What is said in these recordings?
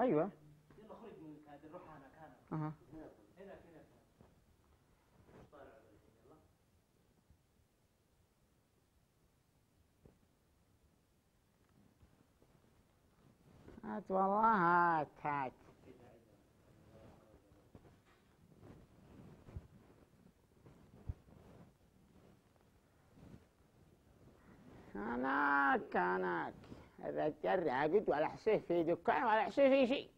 ايوه. يلا خرج من هذا نروح هنا كان. اها. هنا. هات والله هات. كانك الرجال راقد ولا حسيه في دكان ولا حسيه في شيء.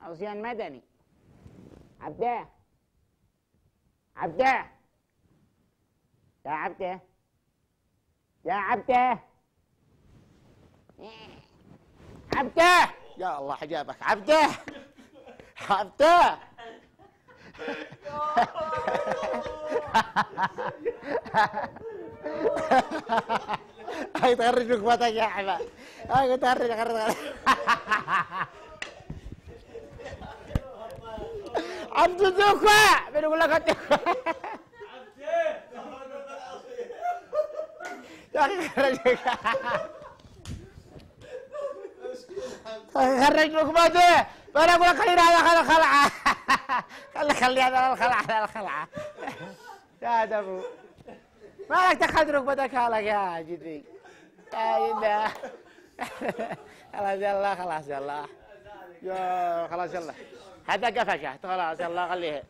عصيان مدني. عبده يا عبده يا الله حجابك عبده هاي تغرج ركبتك يا حبا. هاي تغرج عبد الزكوة بنقول لك يا اخي خرج ركبته. فانا اقول لك خلينا هذا خلعه. خلي هذا الخلعه يا دبو. مالك تاخذ ركبتك هالك يا جدي يا جدا. خلاص يلا يا خلاص يلا هذا قفشه خلاص يلا خليه.